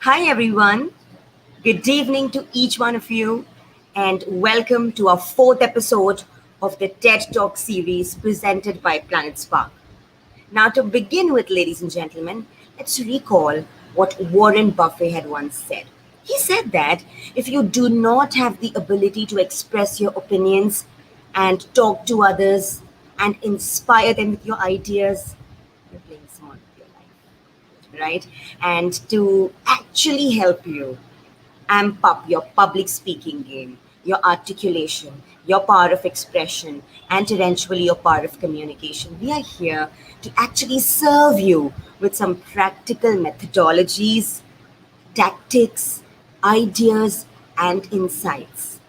Hi, everyone. Good evening to each one of you, and welcome to our fourth episode of the TED Talk series presented by PlanetSpark. Now, to begin with, ladies and gentlemen, let's recall what Warren Buffett had once said. He said that if you do not have the ability to express your opinions and talk to others and inspire them with your ideas, you're playing small with your life, right? And to actually help you amp up your public speaking game, your articulation, your power of expression, and eventually your power of communication. We are here to actually serve you with some practical methodologies, tactics, ideas, and insights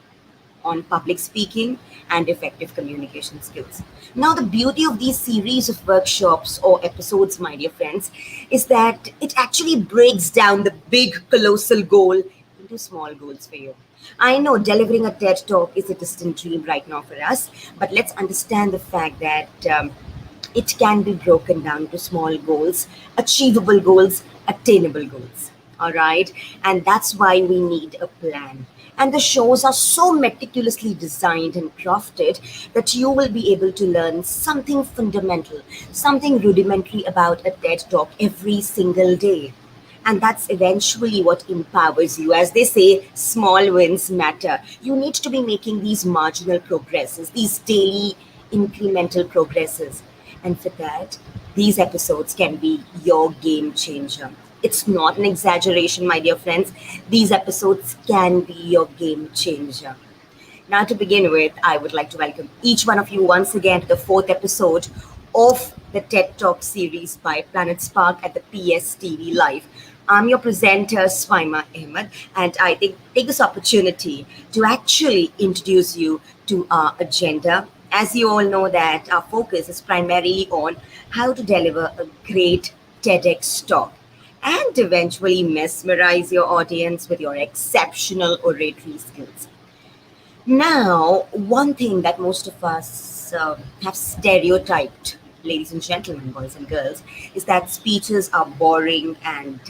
on public speaking and effective communication skills. Now, the beauty of these series of workshops or episodes, my dear friends, is that it actually breaks down the big, colossal goal into small goals for you. I know delivering a TED talk is a distant dream right now for us, but let's understand the fact that it can be broken down to small goals, achievable goals, attainable goals. All right. And that's why we need a plan. And the shows are so meticulously designed and crafted that you will be able to learn something fundamental, something rudimentary about a TED talk every single day. And that's eventually what empowers you. As they say, small wins matter. You need to be making these marginal progresses, these daily incremental progresses. And for that, these episodes can be your game changer. It's not an exaggeration, my dear friends. These episodes can be your game changer. Now, to begin with, I would like to welcome each one of you once again to the fourth episode of the TED Talk series by PlanetSpark at the PSTV Live. I'm your presenter, Swaima Ahmed, and I take this opportunity to actually introduce you to our agenda. As you all know that our focus is primarily on how to deliver a great TEDx talk and eventually mesmerize your audience with your exceptional oratory skills. Now, one thing that most of us have stereotyped, ladies and gentlemen, boys and girls, is that speeches are boring and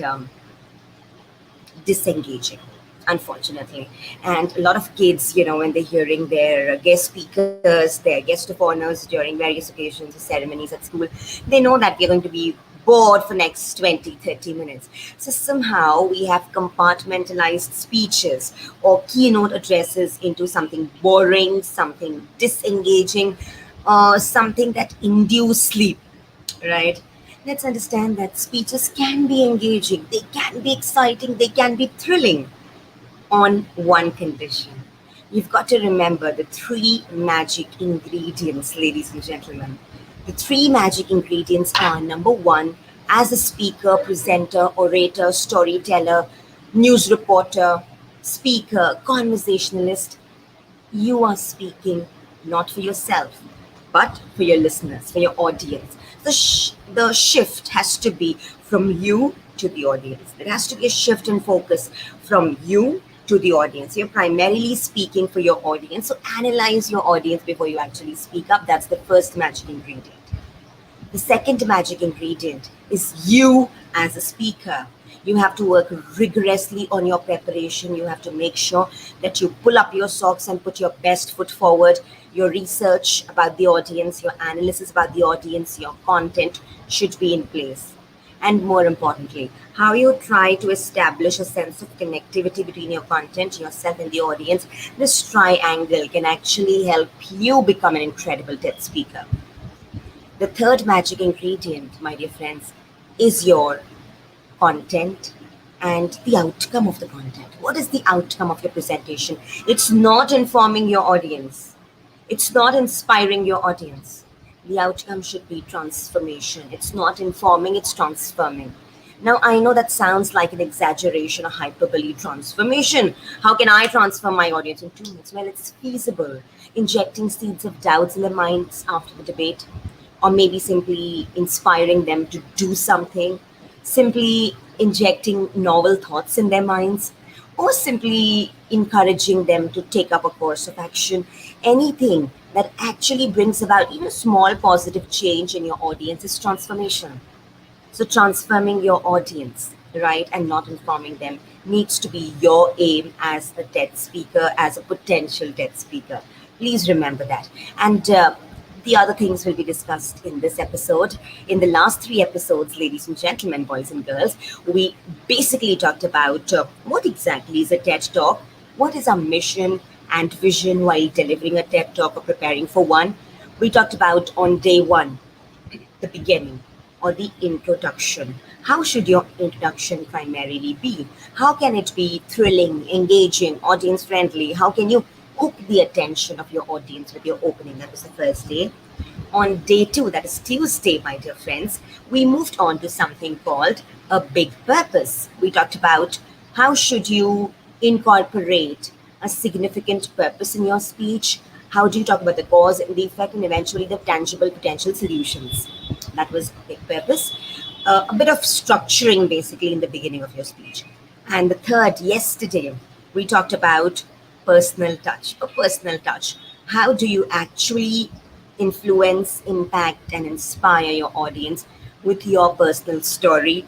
disengaging, unfortunately. And a lot of kids, when they're hearing their guest speakers, their guest of honors during various occasions or ceremonies at school, they know that we're going to be bored for next 20, 30 minutes. So somehow we have compartmentalized speeches or keynote addresses into something boring, something disengaging, something that induce sleep, right? Let's understand that speeches can be engaging, they can be exciting, they can be thrilling on one condition. You've got to remember the three magic ingredients, ladies and gentlemen. The three magic ingredients are: number one, as a speaker, presenter, orator, storyteller, news reporter, speaker, conversationalist, you are speaking not for yourself, but for your listeners, for your audience. The shift has to be from you to the audience. There has to be a shift in focus from you to the audience. You're primarily speaking for your audience, so analyze your audience before you actually speak up. That's the first magic ingredient. The second magic ingredient is you as a speaker. You have to work rigorously on your preparation. You have to make sure that you pull up your socks and put your best foot forward. Your research about the audience, your analysis about the audience, your content should be in place. And more importantly, how you try to establish a sense of connectivity between your content, yourself, and the audience. This triangle can actually help you become an incredible TED speaker. The third magic ingredient, my dear friends, is your content and the outcome of the content. What is the outcome of your presentation? It's not informing your audience. It's not inspiring your audience. The outcome should be transformation. It's not informing, it's transforming. Now, I know that sounds like an exaggeration, a hyperbole. Transformation. How can I transform my audience in 2 minutes? Well, it's feasible. Injecting seeds of doubts in their minds after the debate, or maybe simply inspiring them to do something, simply injecting novel thoughts in their minds, or simply encouraging them to take up a course of action. Anything that actually brings about even a small positive change in your audience is transformation. So transforming your audience, right, and not informing them needs to be your aim as a TED speaker, as a potential TED speaker. Please remember that. And the other things will be discussed in this episode. In the last 3 episodes, ladies and gentlemen, boys and girls, we basically talked about what exactly is a TED Talk, what is our mission and vision while delivering a TED Talk or preparing for one. We talked about on day one, the beginning or the introduction. How should your introduction primarily be? How can it be thrilling, engaging, audience friendly? How can you hook the attention of your audience with your opening? That was the first day. On day two, that is Tuesday, my dear friends, we moved on to something called a big purpose. We talked about how should you incorporate a significant purpose in your speech. How do you talk about the cause and the effect and eventually the tangible potential solutions? That was big purpose. A bit of structuring basically in the beginning of your speech. And the third, yesterday, we talked about personal touch. A personal touch. How do you actually influence, impact, and inspire your audience with your personal story,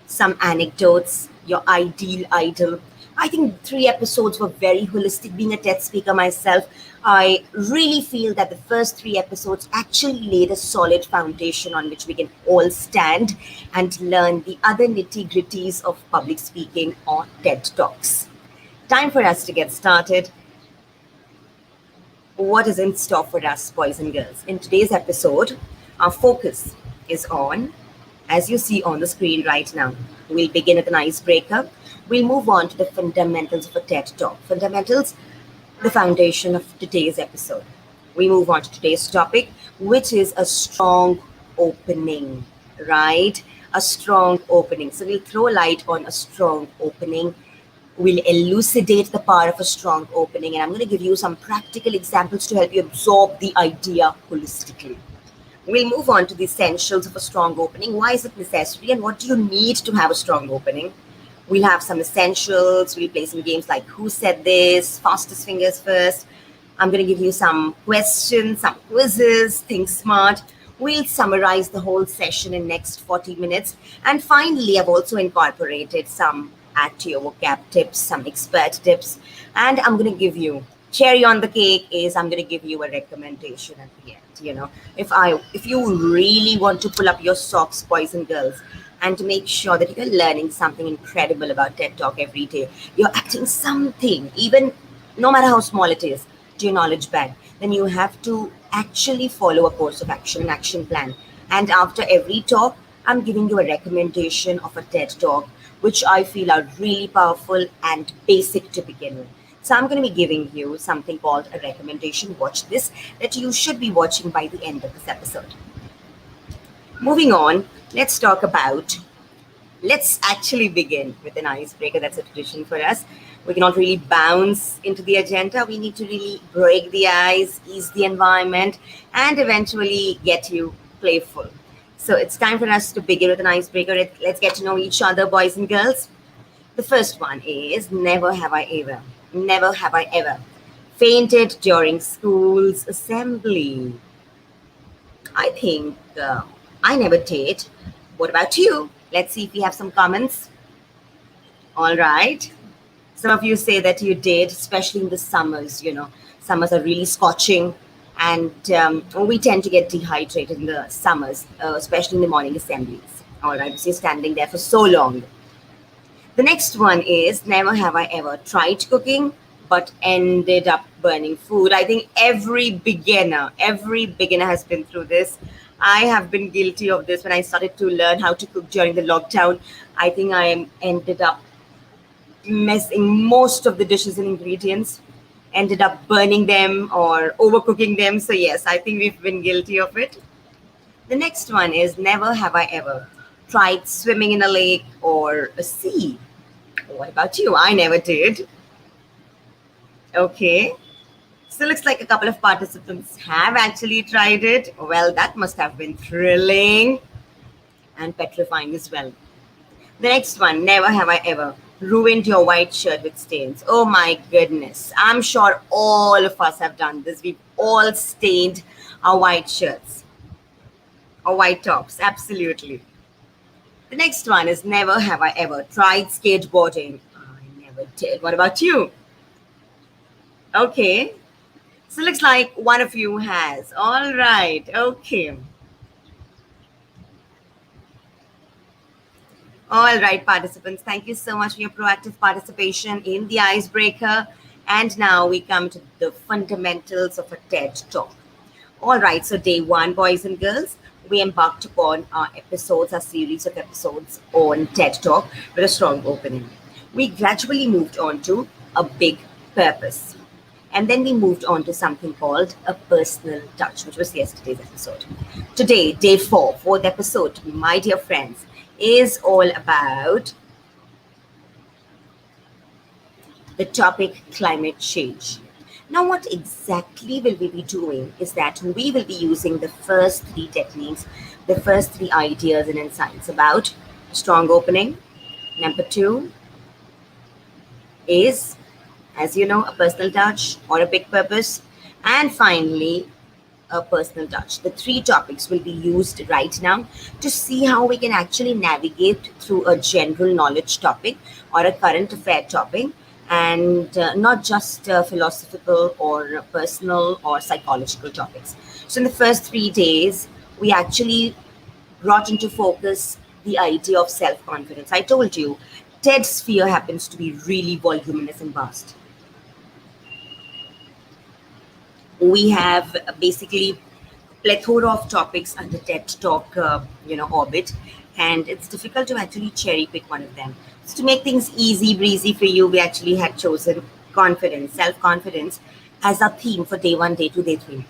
some anecdotes, your ideal idol? I think 3 episodes were very holistic. Being a TED speaker myself, I really feel that the first 3 episodes actually laid a solid foundation on which we can all stand and learn the other nitty-gritties of public speaking or TED Talks. Time for us to get started. What is in store for us, boys and girls? In today's episode, our focus is on, as you see on the screen right now, we'll begin with an icebreaker. We'll move on to the fundamentals of a TED Talk. Fundamentals, the foundation of today's episode. We move on to today's topic, which is a strong opening, right? A strong opening. So we'll throw light on a strong opening. We'll elucidate the power of a strong opening, and I'm going to give you some practical examples to help you absorb the idea holistically. We'll move on to the essentials of a strong opening. Why is it necessary, and what do you need to have a strong opening? We'll have some essentials. We'll play some games like Who Said This, Fastest Fingers First. I'm going to give you some questions, some quizzes, think smart. We'll summarize the whole session in next 40 minutes. And finally, I've also incorporated some add to your vocab tips, some expert tips. And I'm going to give you, cherry on the cake is I'm going to give you a recommendation at the end. If you really want to pull up your socks, boys and girls, and to make sure that you're learning something incredible about TED Talk every day, you're adding something, even no matter how small it is, to your knowledge bag, then you have to actually follow a course of action, an action plan. And after every talk, I'm giving you a recommendation of a TED Talk, which I feel are really powerful and basic to begin with. So I'm going to be giving you something called a recommendation. Watch this, that you should be watching by the end of this episode. Moving on, let's actually begin with an icebreaker. That's a tradition for us. We cannot really bounce into the agenda. We need to really break the ice, ease the environment, and eventually get you playful. So it's time for us to begin with an icebreaker. Let's get to know each other, boys and girls. The first one is never have I ever fainted during school's assembly. I think I never did. What about you? Let's see if we have some comments. All right. Some of you say that you did, especially in the summers. Summers are really scorching. And we tend to get dehydrated in the summers, especially in the morning assemblies. All right, so you're standing there for so long. The next one is never have I ever tried cooking, but ended up burning food. I think every beginner has been through this. I have been guilty of this when I started to learn how to cook during the lockdown. I think I ended up messing most of the dishes and ingredients, ended up burning them or overcooking them. So yes, I think we've been guilty of it. The next one is never have I ever tried swimming in a lake or a sea. What about you? I never did. Okay. So looks like a couple of participants have actually tried it. Well, that must have been thrilling and petrifying as well. The next one, never have I ever ruined your white shirt with stains. Oh my goodness. I'm sure all of us have done this. We've all stained our white shirts or white tops. Absolutely. The next one is never have I ever tried skateboarding. I never did. What about you? Okay. So looks like one of you has. All right. Okay. All right, participants. Thank you so much for your proactive participation in the icebreaker. And now we come to the fundamentals of a TED Talk. All right, so day one, boys and girls, we embarked upon our series of episodes on TED Talk with a strong opening. We gradually moved on to a big purpose. And then we moved on to something called a personal touch, which was yesterday's episode. Today, day four, fourth episode, my dear friends, is all about the topic climate change. Now, what exactly will we be doing is that we will be using the first three techniques, the first three ideas and insights about strong opening. Number two is, as you know, a personal touch or a big purpose. And finally, a personal touch. The three topics will be used right now to see how we can actually navigate through a general knowledge topic or a current affair topic, and not just philosophical or personal or psychological topics. So in the first 3 days, we actually brought into focus the idea of self-confidence. I told you, TED sphere happens to be really voluminous and vast. We have basically plethora of topics under TED Talk, orbit, and it's difficult to actually cherry pick one of them. So to make things easy breezy for you, we actually had chosen confidence, self-confidence as our theme for day one, day two, day three.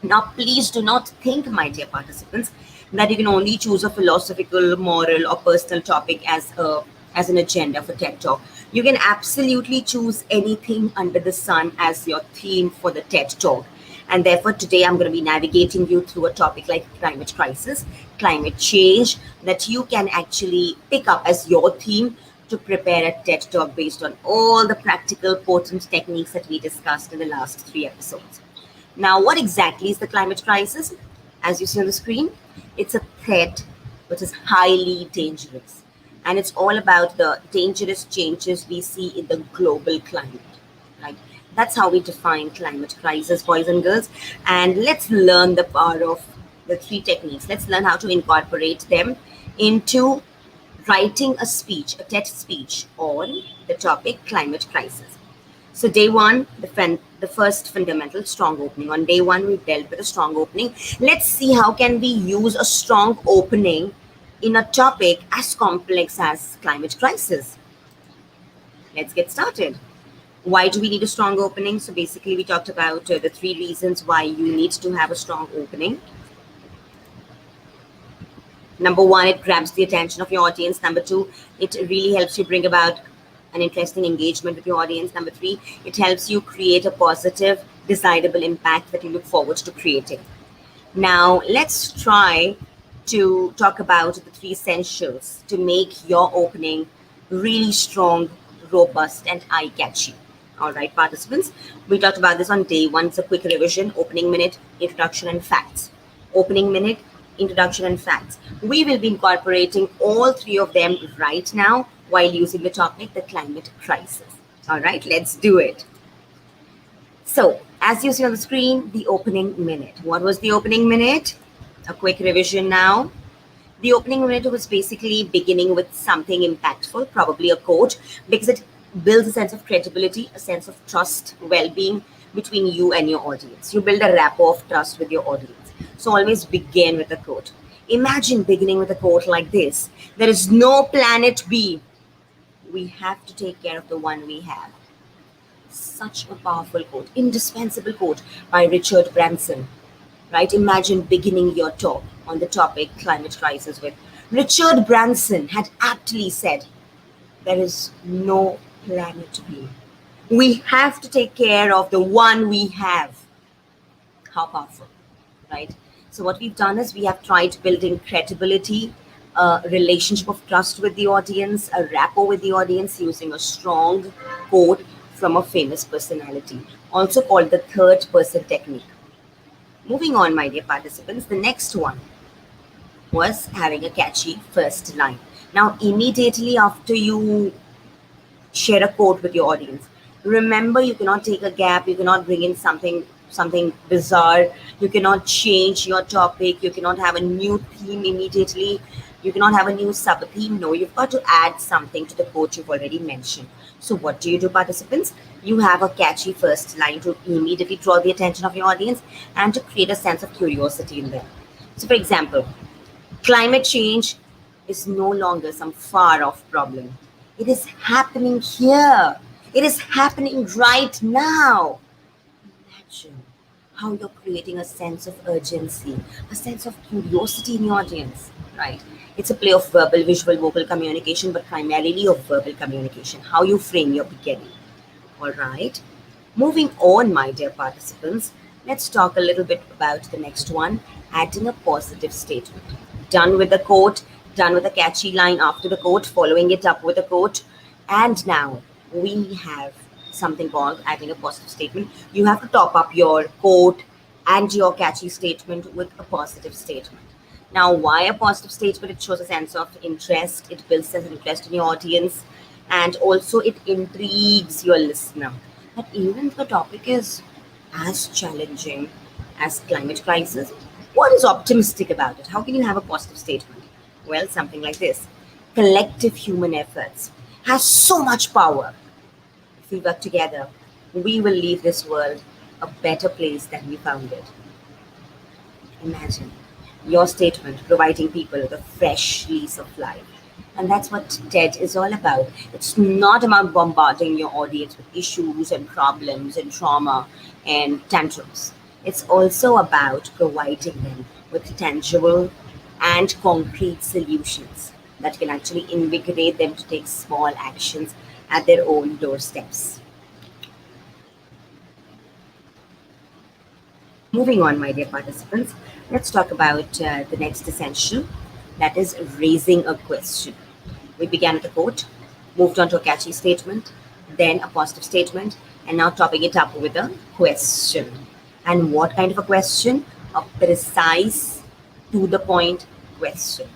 Now, please do not think, my dear participants, that you can only choose a philosophical, moral, or personal topic as an agenda for TED Talk. You can absolutely choose anything under the sun as your theme for the TED Talk. And therefore, today I'm going to be navigating you through a topic like climate crisis, climate change, that you can actually pick up as your theme to prepare a TED Talk based on all the practical, potent techniques that we discussed in the last 3 episodes. Now, what exactly is the climate crisis? As you see on the screen, it's a threat which is highly dangerous. And it's all about the dangerous changes we see in the global climate, right? That's how we define climate crisis, boys and girls. And let's learn the power of the three techniques. Let's learn how to incorporate them into writing a speech, a TED speech on the topic climate crisis. So day one, the first fundamental, strong opening. On day one, we dealt with a strong opening. Let's see how can we use a strong opening in a topic as complex as climate crisis. Let's get started. Why do we need a strong opening? So basically, we talked about the 3 reasons why you need to have a strong opening. Number 1, it grabs the attention of your audience. Number 2, it really helps you bring about an interesting engagement with your audience. Number 3, it helps you create a positive, desirable impact that you look forward to creating. Now, let's try to talk about the 3 essentials to make your opening really strong, robust, and eye-catchy. All right, participants, we talked about this on day 1. It's a quick revision: opening minute, introduction, and facts. Opening minute, introduction, and facts. We will be incorporating all 3 of them right now while using the topic, the climate crisis. All right, let's do it. So, as you see on the screen, the opening minute. What was the opening minute? A quick revision now. The opening minute was basically beginning with something impactful, probably a quote, because it builds a sense of credibility, a sense of trust, well-being between you and your audience. You build a rapport of trust with your audience. So always begin with a quote. Imagine beginning with a quote like this: there is no planet B. We have to take care of the one we have. Such a powerful quote, indispensable quote by Richard Branson. Right? Imagine beginning your talk on the topic climate crisis with Richard Branson had aptly said, there is no planet B. We have to take care of the one we have. How powerful, right? So what we've done is we have tried building credibility, a relationship of trust with the audience, a rapport with the audience using a strong quote from a famous personality, also called the third person technique. Moving on, my dear participants, the next one was having a catchy first line. Now, immediately after you share a quote with your audience, remember you cannot take a gap, you cannot bring in something bizarre, you cannot change your topic, you cannot have a new theme immediately, you cannot have a new sub theme. No, you've got to add something to the quote you've already mentioned. So what do, participants? You have a catchy first line to immediately draw the attention of your audience and to create a sense of curiosity in them. So for example, climate change is no longer some far off problem. It is happening here. It is happening right now. Imagine how you're creating a sense of urgency, a sense of curiosity in your audience, right? It's a play of verbal, visual, vocal communication, but primarily of verbal communication, how you frame your beginning. All right. Moving on, my dear participants, let's talk a little bit about the next one, adding a positive statement. Done with the quote, done with a catchy line after the quote, following it up with a quote. And now we have something called adding a positive statement. You have to top up your quote and your catchy statement with a positive statement. Now, why a positive statement? It shows a sense of interest. It builds sense of interest in your audience. And also it intrigues your listener. But even if the topic is as challenging as climate crisis, what is optimistic about it? How can you have a positive statement? Well, something like this. Collective human efforts has so much power. If we work together, we will leave this world a better place than we found it. Imagine your statement providing people with a fresh lease of life. And that's what TED is all about. It's not about bombarding your audience with issues and problems and trauma and tantrums. It's also about providing them with tangible and concrete solutions that can actually invigorate them to take small actions at their own doorsteps. Moving on, my dear participants, let's talk about the next essential, that is raising a question. We began with a quote, moved on to a catchy statement, then a positive statement, and now topping it up with a question. And what kind of a question? A precise, to the point question.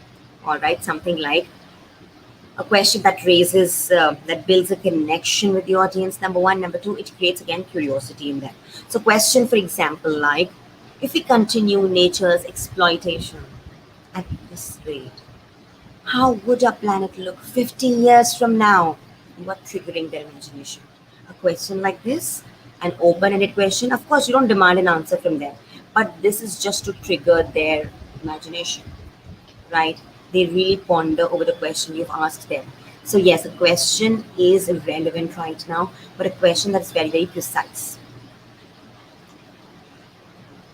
All right, something like a question that raises, that builds a connection with the audience, number one. Number two, it creates, again, curiosity in them. So question, for example, like, if we continue nature's exploitation at this rate, how would our planet look 50 years from now? What triggering their imagination? A question like this, an open-ended question. Of course, you don't demand an answer from them, but this is just to trigger their imagination, right? They really ponder over the question you've asked them. So yes, a question is relevant right now, but a question that's very, very precise.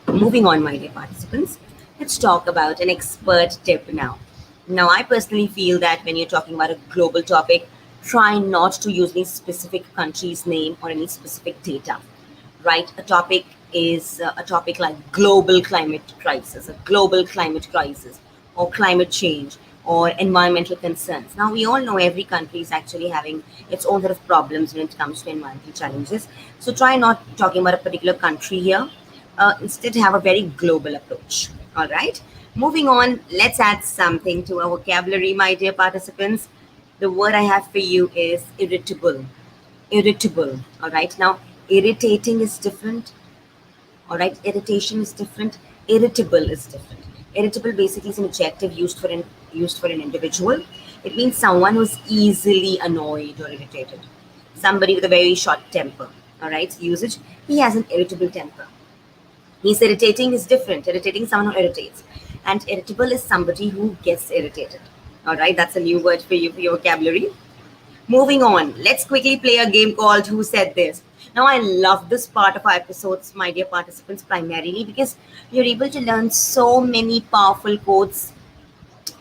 Moving on, my dear participants, let's talk about an expert tip now. Now, I personally feel that when you're talking about a global topic, try not to use any specific country's name or any specific data, right? A topic is a topic like global climate crisis, a global climate crisis, or climate change, or environmental concerns. Now, we all know every country is actually having its own set of problems when it comes to environmental challenges. So try not talking about a particular country here. Instead, have a very global approach. All right. Moving on, let's add something to our vocabulary, my dear participants. The word I have for you is irritable. Irritable. All right. Now, irritating is different. All right. Irritation is different. Irritable is different. Irritable basically is an adjective used for an individual. It means someone who's easily annoyed or irritated. Somebody with a very short temper. All right. Usage. He has an irritable temper. He's irritating is different. Irritating is someone who irritates. And irritable is somebody who gets irritated. All right, that's a new word for you for your vocabulary. Moving on, let's quickly play a game called Who Said This? Now, I love this part of our episodes, my dear participants, primarily because you're able to learn so many powerful quotes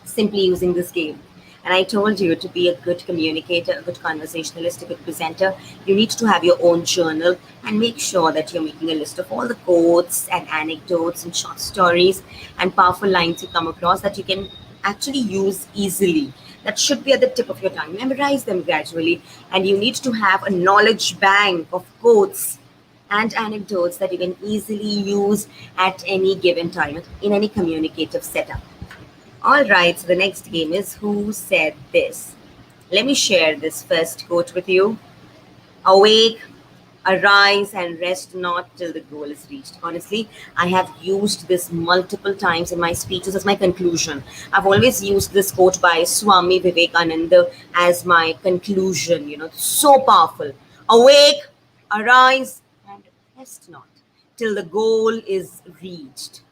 simply using this game. And I told you, to be a good communicator, a good conversationalist, a good presenter, you need to have your own journal and make sure that you're making a list of all the quotes and anecdotes and short stories and powerful lines you come across that you can actually use easily. That should be at the tip of your tongue. Memorize them gradually. And you need to have a knowledge bank of quotes and anecdotes that you can easily use at any given time in any communicative setup. All right, so the next game is Who Said This? Let me share this first quote with you. Awake, arise, and rest not till the goal is reached. Honestly, I have used this multiple times in my speeches as my conclusion. I've always used this quote by Swami Vivekananda as my conclusion. So powerful. Awake, arise, and rest not till the goal is reached.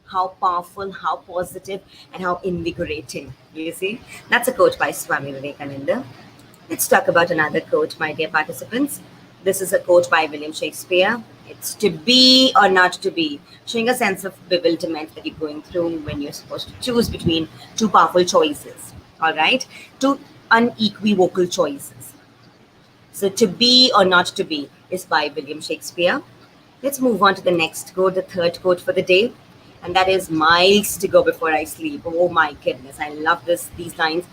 How powerful, how positive, and how invigorating. You see, that's a quote by Swami Vivekananda. Let's talk about another quote, my dear participants. This is a quote by William Shakespeare. It's to be or not to be, showing a sense of bewilderment that you're going through when you're supposed to choose between two powerful choices. All right, two unequivocal choices. So, to be or not to be is by William Shakespeare. Let's move on to the next quote, the third quote for the day, and that is miles to go before I sleep. Oh my goodness, I love these lines.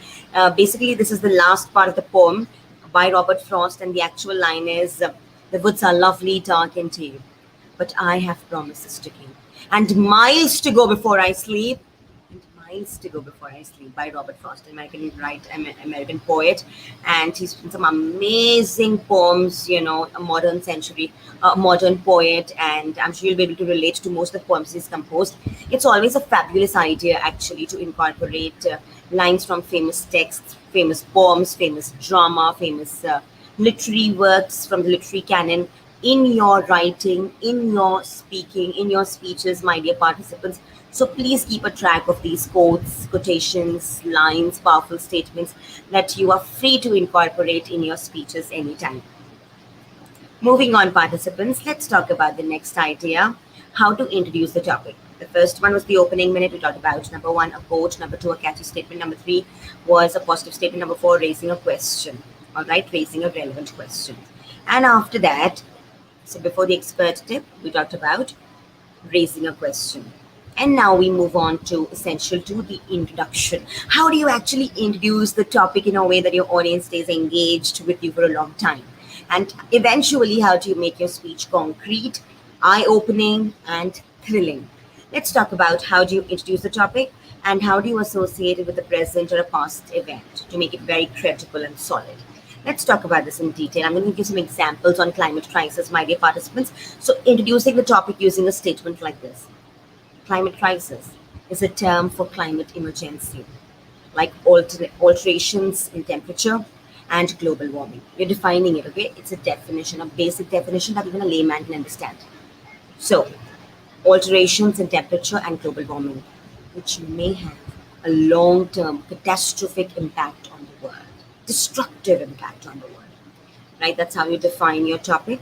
Basically, this is the last part of the poem by Robert Frost, and the actual line is, the woods are lovely, dark and deep, but I have promises to keep. And miles to go before I sleep, and miles to go before I sleep, by Robert Frost, American poet. And he's written some amazing poems, a modern poet, and I'm sure you'll be able to relate to most of the poems he's composed. It's always a fabulous idea, actually, to incorporate lines from famous texts, famous poems, famous drama, famous literary works from the literary canon in your writing, in your speaking, in your speeches, my dear participants. So please keep a track of these quotes, quotations, lines, powerful statements that you are free to incorporate in your speeches anytime. Moving on, participants, let's talk about the next idea, how to introduce the topic. The first one was the opening minute. We talked about number one, a quote, number two, a catchy statement, number three was a positive statement, number four, raising a question. All right, raising a relevant question. And after that, so before the expert tip, we talked about raising a question. And now we move on to essential to the introduction. How do you actually introduce the topic in a way that your audience stays engaged with you for a long time? And eventually, how do you make your speech concrete, eye-opening, and thrilling? Let's talk about how do you introduce the topic and how do you associate it with a present or a past event to make it very credible and solid. Let's talk about this in detail. I'm going to give some examples on climate crisis, my dear participants. So introducing the topic using a statement like this. Climate crisis is a term for climate emergency, like alterations in temperature and global warming. You're defining it, okay? It's a definition, a basic definition that even a layman can understand. So, alterations in temperature and global warming, which may have a long-term catastrophic impact on the world, destructive impact on the world, right? That's how you define your topic.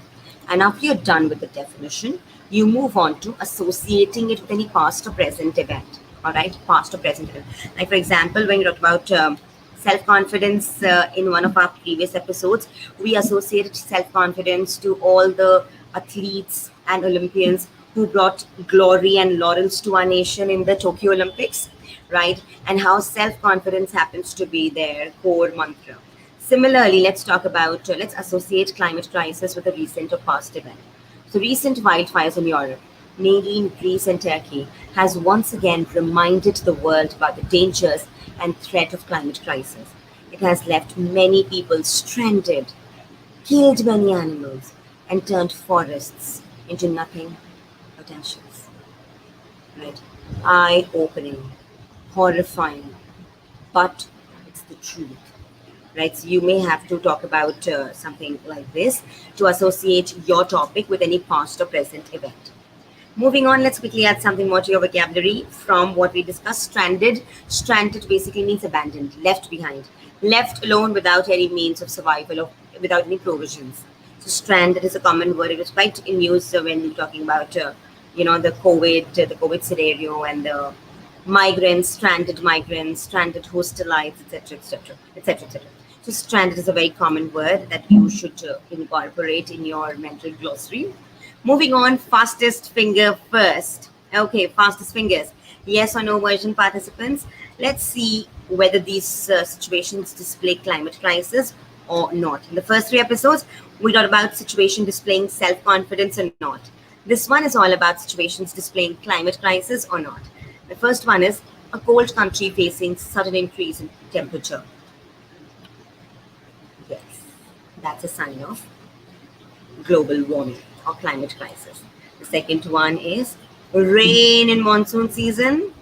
And after you're done with the definition, you move on to associating it with any past or present event, all right? Past or present event. Like, for example, when you talk about self-confidence in one of our previous episodes, we associated self-confidence to all the athletes and Olympians who brought glory and laurels to our nation in the Tokyo Olympics, right? And how self-confidence happens to be their core mantra. Similarly, let's talk about, let's associate climate crisis with a recent or past event. So recent wildfires in Europe, mainly in Greece and Turkey, has once again reminded the world about the dangers and threat of climate crisis. It has left many people stranded, killed many animals, and turned forests into nothing but ashes. Right? Eye-opening, horrifying, but it's the truth. Right? So you may have to talk about something like this to associate your topic with any past or present event. Moving on, let's quickly add something more to your vocabulary from what we discussed. Stranded. Stranded basically means abandoned, left behind, left alone without any means of survival or without any provisions. So stranded is a common word. It was quite in use when we were talking about, the COVID scenario and the migrants, stranded hostelites, etc., etc., etc., etc. So stranded is a very common word that you should incorporate in your mental glossary. Moving on, fastest finger first. Okay, fastest fingers. Yes or no version participants. Let's see whether these situations display climate crisis or not. In the first three episodes, we talked about situation displaying self-confidence or not. This one is all about situations displaying climate crisis or not. The first one is A cold country facing sudden increase in temperature. Yes, that's a sign of global warming or climate crisis. The second one is rain in monsoon season.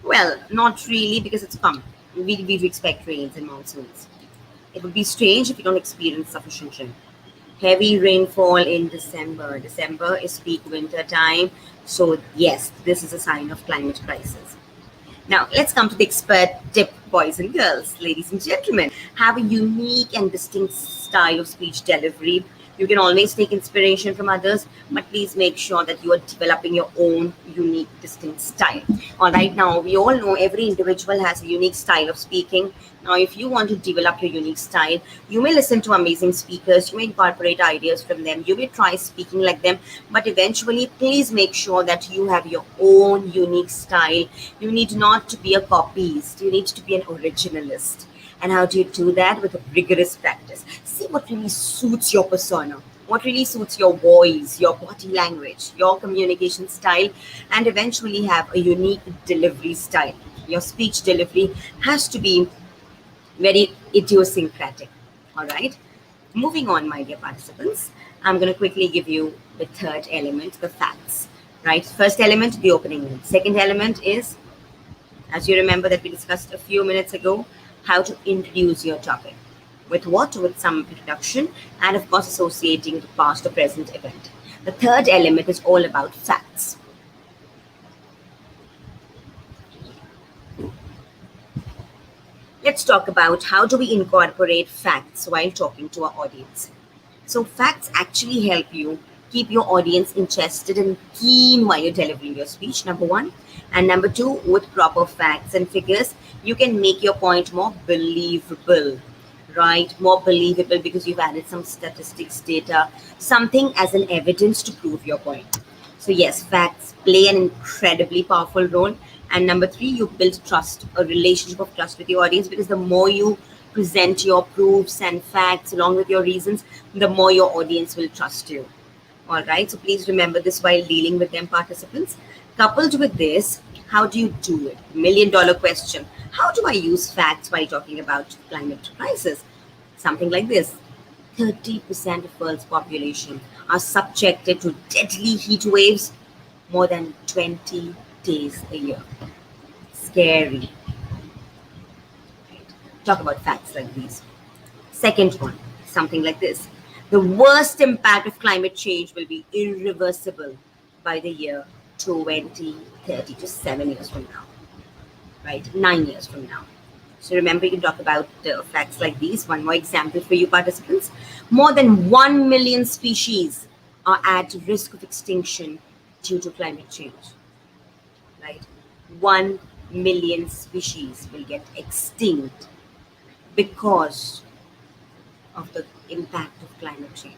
Well, not really, because it's come. We expect rains in monsoons. It would be strange if you don't experience sufficient rain. Heavy rainfall in December. December is peak winter time. So yes, this is a sign of climate crisis. Now, let's come to the expert tip, boys and girls, ladies and gentlemen. Have a unique and distinct style of speech delivery. You can always take inspiration from others, but please make sure that you are developing your own unique, distinct style. All right, now we all know every individual has a unique style of speaking. Now, if you want to develop your unique style, you may listen to amazing speakers, you may incorporate ideas from them, you may try speaking like them, but eventually, please make sure that you have your own unique style. You need not to be a copyist, you need to be an originalist. And how do you do that? With a rigorous practice. See what really suits your persona, what really suits your voice, your body language, your communication style, and eventually have a unique delivery style. Your speech delivery has to be very idiosyncratic. All right. Moving on, my dear participants, I'm going to quickly give you the third element, the facts. Right. First element, the opening line. Second element is, as you remember that we discussed a few minutes ago, how to introduce your topic. With what? With some introduction and of course associating the past or present event. The third element is all about facts. Let's talk about how do we incorporate facts while talking to our audience. So facts actually help you keep your audience interested and keen while you're delivering your speech, number one. And number two, with proper facts and figures, you can make your point more believable, right? More believable because you've added some statistics, data, something as an evidence to prove your point. So yes, facts play an incredibly powerful role. And number three, you build trust, a relationship of trust with your audience, because the more you present your proofs and facts along with your reasons, the more your audience will trust you. All right, so please remember this while dealing with them, participants. Coupled with this, how do you do it? $1,000,000 question. How do I use facts while talking about climate crisis? Something like this. 30% of Earth's population are subjected to deadly heat waves more than 20 days a year. Scary. Right. Talk about facts like these. Second one, something like this. The worst impact of climate change will be irreversible by the year 2030, to 7 years from now, right? 9 years from now. So remember, you can talk about facts like these. One more example for you, participants. More than 1 million species are at risk of extinction due to climate change, right? 1 million species will get extinct because of the impact of climate change.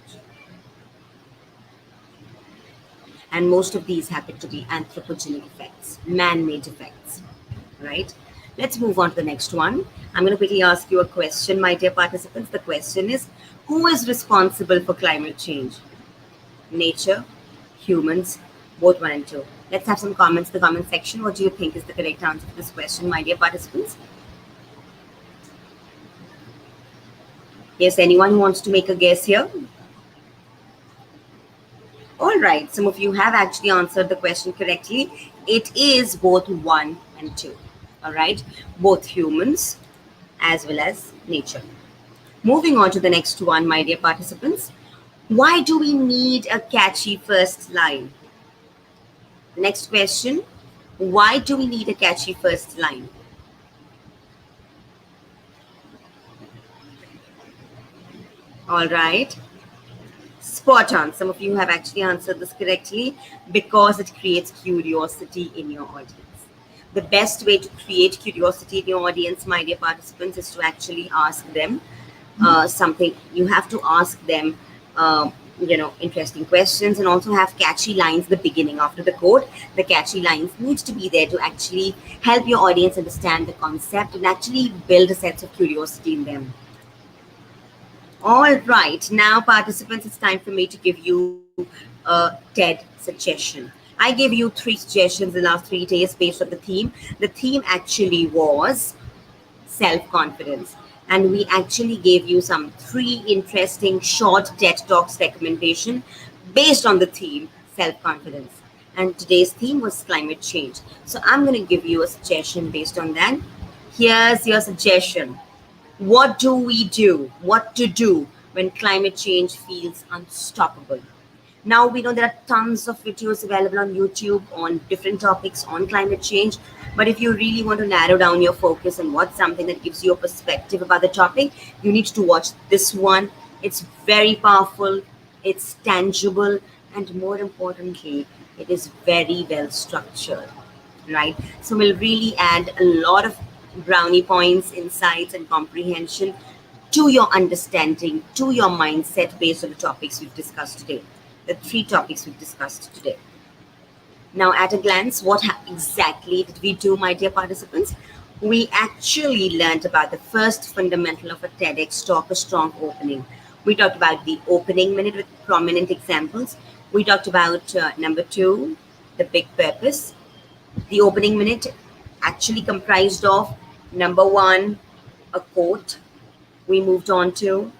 And most of these happen to be anthropogenic effects, man-made effects, right? Let's move on to the next one. I'm going to quickly ask you a question, my dear participants. The question is, who is responsible for climate change? Nature, humans, both one and two. Let's have some comments in the comment section. What do you think is the correct answer to this question, my dear participants? Yes, anyone who wants to make a guess here? All right, some of you have actually answered the question correctly. It is both 1 and 2. All right, both humans as well as nature. Moving on to the next one, my dear participants. Why do we need a catchy first line? The next question, why do we need a catchy first line? All right. Spot on. Some of you have actually answered this correctly, because it creates curiosity in your audience. The best way to create curiosity in your audience, my dear participants, is to actually ask them something. You have to ask them, interesting questions, and also have catchy lines at the beginning after the quote. The catchy lines need to be there to actually help your audience understand the concept and actually build a sense of curiosity in them. All right, now participants, it's time for me to give you a TED suggestion. I gave you 3 suggestions in the last 3 days based on the theme. The theme actually was self-confidence. And we actually gave you some 3 interesting short TED Talks recommendation based on the theme self-confidence. And today's theme was climate change. So I'm going to give you a suggestion based on that. Here's your suggestion. What do we do? What to do when climate change feels unstoppable? Now we know there are tons of videos available on YouTube on different topics on climate change. But if you really want to narrow down your focus and watch something that gives you a perspective about the topic, you need to watch this one. It's very powerful, it's tangible, and more importantly, it is very well structured, right? So we'll really add a lot of brownie points, insights, and comprehension to your understanding, to your mindset based on the topics we've discussed today. The 3 topics we've discussed today. Now, at a glance, what exactly did we do, my dear participants? We actually learned about the first fundamental of a TEDx talk, a strong opening. We talked about the opening minute with prominent examples. We talked about number 2, the big purpose. The opening minute actually comprised of number 1, a quote. We moved on to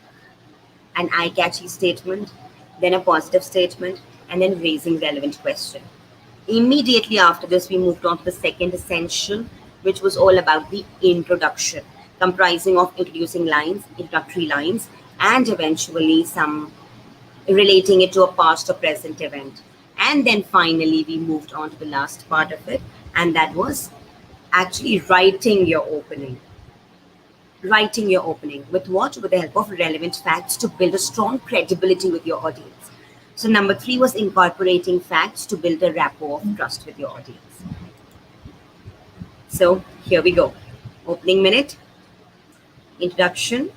an eye-catchy statement, then a positive statement, and then raising relevant question. Immediately after this, we moved on to the second essential, which was all about the introduction, comprising of introducing lines, introductory lines, and eventually some relating it to a past or present event. And then finally, we moved on to the last part of it, and that was actually writing your opening. Writing your opening with what? With the help of relevant facts to build a strong credibility with your audience. So number 3 was incorporating facts to build a rapport of trust with your audience. So here we go. Opening minute, introduction,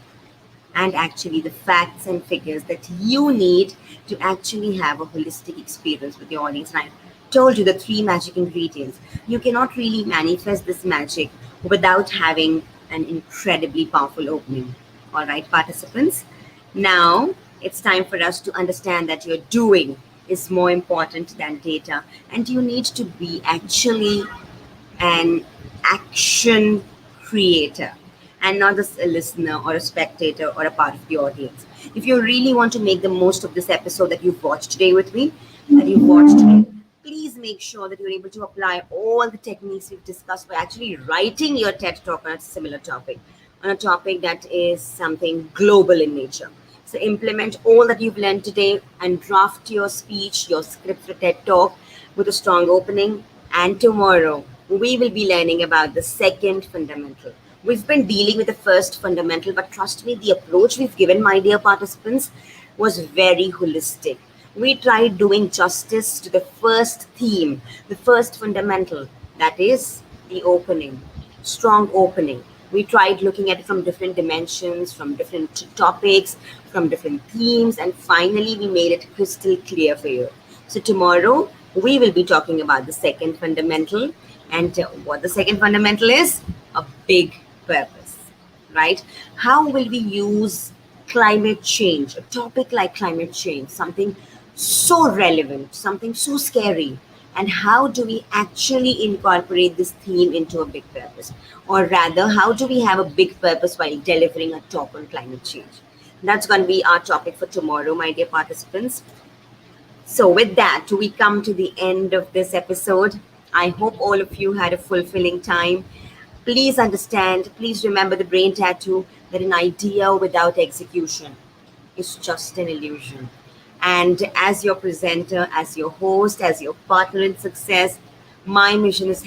and actually the facts and figures that you need to actually have a holistic experience with your audience. And I told you the 3 magic ingredients. You cannot really manifest this magic without having an incredibly powerful opening. All right, participants. Now it's time for us to understand that your doing is more important than data, and you need to be actually an action creator and not just a listener or a spectator or a part of the audience. If you really want to make the most of this episode that you've watched today with me, please make sure that you're able to apply all the techniques we've discussed by actually writing your TED Talk on a similar topic, on a topic that is something global in nature. So implement all that you've learned today and draft your speech, your script for TED Talk with a strong opening. And tomorrow, we will be learning about the second fundamental. We've been dealing with the first fundamental, but trust me, the approach we've given, my dear participants, was very holistic. We tried doing justice to the first theme, the first fundamental, that is the opening, strong opening. We tried looking at it from different dimensions, from different topics, from different themes, and finally we made it crystal clear for you. So tomorrow we will be talking about the second fundamental, and what the second fundamental is, a big purpose, right? How will we use climate change, a topic like climate change, something so relevant, something so scary, and how do we actually incorporate this theme into a big purpose? Or rather, how do we have a big purpose while delivering a talk on climate change? That's going to be our topic for tomorrow, my dear participants. So with that, we come to the end of this episode. I hope all of you had a fulfilling time. Please understand, please remember the brain tattoo, that an idea without execution is just an illusion. And as your presenter, as your host, as your partner in success, my mission is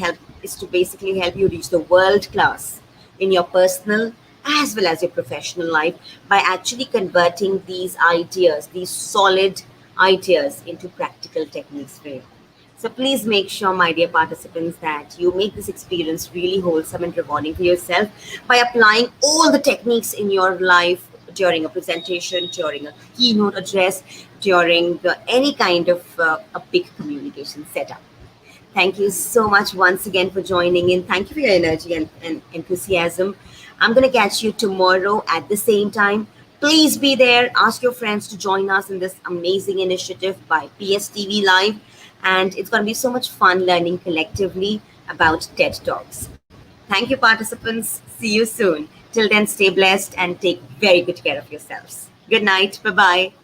to basically help you reach the world class in your personal as well as your professional life by actually converting these ideas, these solid ideas, into practical techniques for you. So please make sure, my dear participants, that you make this experience really wholesome and rewarding for yourself by applying all the techniques in your life during a presentation, during a keynote address, during any kind of a big communication setup. Thank you so much once again for joining in. Thank you for your energy and enthusiasm. I'm going to catch you tomorrow at the same time. Please be there. Ask your friends to join us in this amazing initiative by PSTV Live. And it's going to be so much fun learning collectively about TED Talks. Thank you, participants. See you soon. Till then, stay blessed and take very good care of yourselves. Good night. Bye bye.